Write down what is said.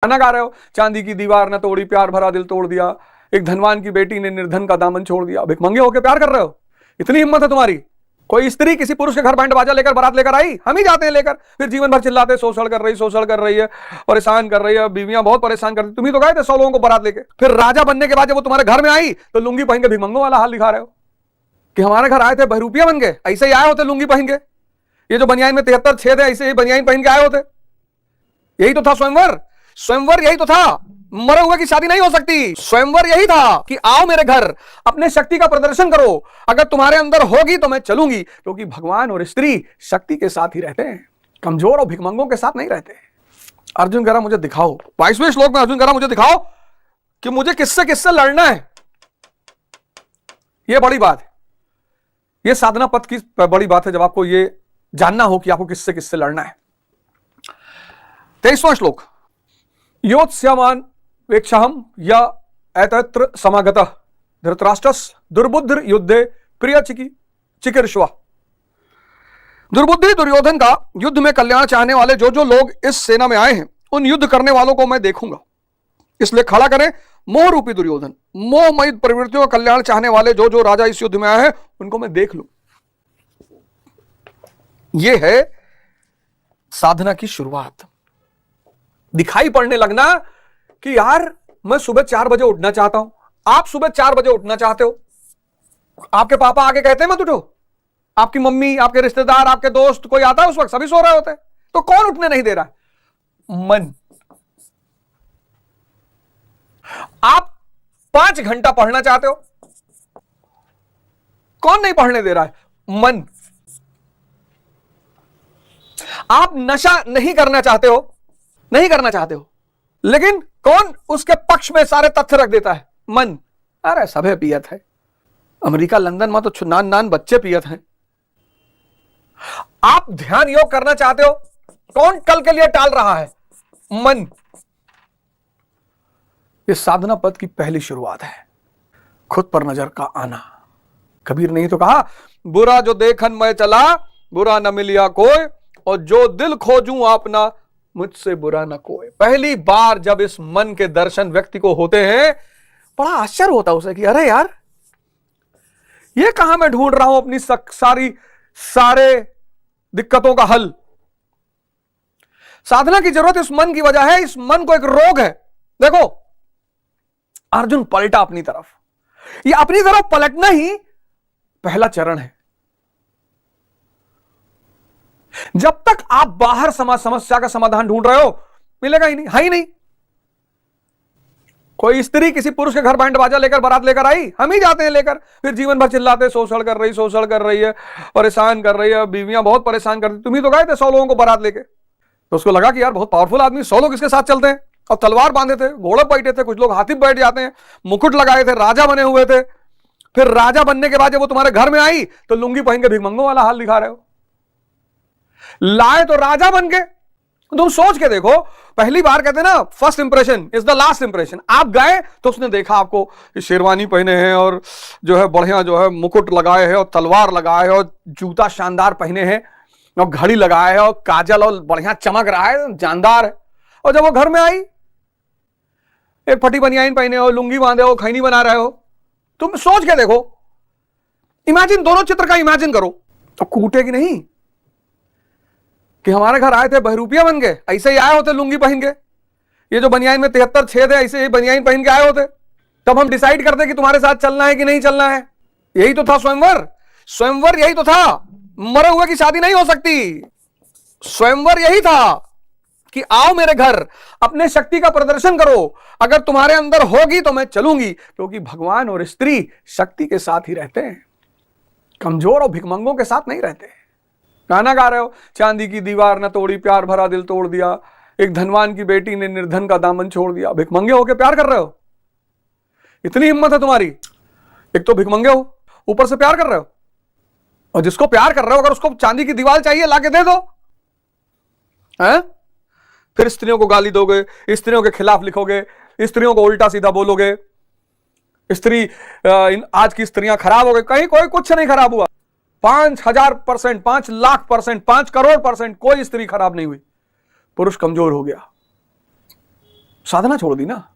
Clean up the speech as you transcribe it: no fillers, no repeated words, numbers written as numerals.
गाना गा रहे हो, चांदी की दीवार न तोड़ी प्यार भरा दिल तोड़ दिया, एक धनवान की बेटी ने निर्धन का दामन छोड़ दिया। भिखमंगे होकर प्यार कर रहे हो, इतनी हिम्मत है तुम्हारी। कोई स्त्री किसी पुरुष के घर बैंड बाजा लेकर बारात लेकर आई, हम ही जाते हैं लेकर, फिर जीवन भर चिल्लाते शोषण कर रही है, परेशान कर रही है, बीवियां बहुत परेशान करती। तुम ही तो गए थे 100 लोगों को बारात लेके, फिर राजा बनने के बाद जब वो तुम्हारे घर में आई तो लुंगी पहन के भिखमंगों वाला हाल दिखा रहे हो कि हमारे घर आए थे बहरूपिया बन के, ऐसे ही आए होते लुंगी पहन के। ये जो बनियान में 73 छेद है, ऐसे ही बनियान पहन के आए होते। यही तो था स्वयंवर, स्वयंवर यही तो था। मरे हुए की शादी नहीं हो सकती। स्वयंवर यही था कि आओ मेरे घर, अपने शक्ति का प्रदर्शन करो, अगर तुम्हारे अंदर होगी तो मैं चलूंगी, क्योंकि भगवान और स्त्री शक्ति के साथ ही रहते हैं, कमजोर और भिखमंगों के साथ नहीं रहते। अर्जुन कह रहा मुझे दिखाओ, 22वें श्लोक में अर्जुन कह रहा मुझे दिखाओ कि मुझे किससे किससे लड़ना है। यह बड़ी बात है, यह साधना पथ की बड़ी बात है, जब आपको यह जानना हो कि आपको किससे किससे लड़ना है। 23वां श्लोक, योत्स्यमान वेक्षाहम या एतत्र समागतः धृतराष्ट्रस् दुर्बुद्धि युद्धे प्रिय चिकीर्षवा। दुर्बुद्धि दुर्योधन का युद्ध में कल्याण चाहने वाले जो जो लोग इस सेना में आए हैं, उन युद्ध करने वालों को मैं देखूंगा, इसलिए खड़ा करें मोह रूपी दुर्योधन। मोहमयी प्रवृत्तियों का कल्याण चाहने वाले जो जो राजा इस युद्ध में आए हैं, उनको मैं देख लूं। यह है साधना की शुरुआत। दिखाई पड़ने लगना कि यार मैं सुबह 4 बजे उठना चाहता हूं, आप सुबह 4 बजे उठना चाहते हो, आपके पापा आके कहते हैं मत उठो, आपकी मम्मी, आपके रिश्तेदार, आपके दोस्त कोई आता है उस वक्त सभी सो रहे होते हैं, तो कौन उठने नहीं दे रहा है? मन। आप 5 घंटा पढ़ना चाहते हो, कौन नहीं पढ़ने दे रहा है? मन। आप नशा नहीं करना चाहते हो, नहीं करना चाहते हो, लेकिन कौन उसके पक्ष में सारे तथ्य रख देता है? मन। अरे सभे पियत है, अमेरिका लंदन में तो नान बच्चे पियत हैं। आप ध्यान योग करना चाहते हो, कौन कल के लिए टाल रहा है? मन। यह साधना पथ की पहली शुरुआत है, खुद पर नजर का आना। कबीर ने ही तो कहा, बुरा जो देखन मैं चला, बुरा न मिलिया कोई, और जो दिल खोजूं आपना, मुझसे बुरा न कोई। पहली बार जब इस मन के दर्शन व्यक्ति को होते हैं, बड़ा आश्चर्य होता है उसे कि अरे यार, ये कहां मैं ढूंढ रहा हूं अपनी सारे दिक्कतों का हल। साधना की जरूरत इस मन की वजह है, इस मन को एक रोग है। देखो अर्जुन पलटा अपनी तरफ, ये अपनी तरफ पलटना ही पहला चरण है। जब तक आप बाहर समस्या का समाधान ढूंढ रहे हो, मिलेगा ही नहीं, है ही नहीं। कोई स्त्री किसी पुरुष के घर बैंड बाजा लेकर बारात लेकर आई, हम ही जाते हैं लेकर, फिर जीवन भर चिल्लाते शोषण कर रही है, परेशान कर रही है, बीवियां बहुत परेशान करती। तुम ही तो गए थे 100 लोगों को बारात लेके, तो उसको लगा कि यार बहुत पावरफुल आदमी, 100 लोग इसके साथ चलते हैं, और तलवार बांधे थे, घोड़े बैठे थे, कुछ लोग हाथी बैठ जाते हैं, मुकुट लगाए थे, राजा बने हुए थे। फिर राजा बनने के बाद जब वो तुम्हारे घर में आई तो लुंगी पहन के भिखमंगों वाला हाल दिखा रहे हो। लाए तो राजा बन के। तुम सोच के देखो, पहली बार कहते हैं ना, first impression is the last impression. आप गए तो उसने देखा आपको शेरवानी पहने हैं, और जो है बढ़िया जो है मुकुट लगाए हैं, और तलवार लगाए हैं, और जूता शानदार पहने हैं, और घड़ी लगाए है, और काजल और बढ़िया चमक रहा है, जानदार है। और जब वो घर में आई, एक फटी बनियान पहने हो, लुंगी बांधे हो, खैनी बना रहे हो। तुम सोच के देखो, इमेजिन, दोनों चित्र का इमेजिन करो, तो कूटेगी नहीं कि हमारे घर आए थे बहरूपिया बन के, ऐसे ही आए होते लुंगी पहन के। ये जो बनियान में 73 छेद है, ऐसे ही बनियान पहन के आए होते, तब हम डिसाइड करते कि तुम्हारे साथ चलना है कि नहीं चलना है। यही तो था स्वयंवर, स्वयंवर यही तो था। मरे हुए की शादी नहीं हो सकती। स्वयंवर यही था कि आओ मेरे घर, अपने शक्ति का प्रदर्शन करो, अगर तुम्हारे अंदर होगी तो मैं चलूंगी, क्योंकि भगवान और स्त्री शक्ति के साथ ही रहते हैं, कमजोर और भिखमंगों के साथ नहीं रहते। गाना गा रहे हो, चांदी की दीवार न तोड़ी प्यार भरा दिल तोड़ दिया, एक धनवान की बेटी ने निर्धन का दामन छोड़ दिया। भिखमंगे होके प्यार कर रहे हो, इतनी हिम्मत है तुम्हारी। एक तो भिखमंगे हो, ऊपर से प्यार कर रहे हो, और जिसको प्यार कर रहे हो अगर उसको चांदी की दीवार चाहिए लाके दे दो, हैं? फिर स्त्रियों को गाली दोगे, स्त्रियों के खिलाफ लिखोगे, स्त्रियों को उल्टा सीधा बोलोगे, आज की स्त्रियां खराब हो गई। कहीं कोई कुछ नहीं खराब हुआ। 5000%, 5,00,000%, 5 करोड़ %, कोई स्त्री खराब नहीं हुई। पुरुष कमजोर हो गया। साधना छोड़ दी ना।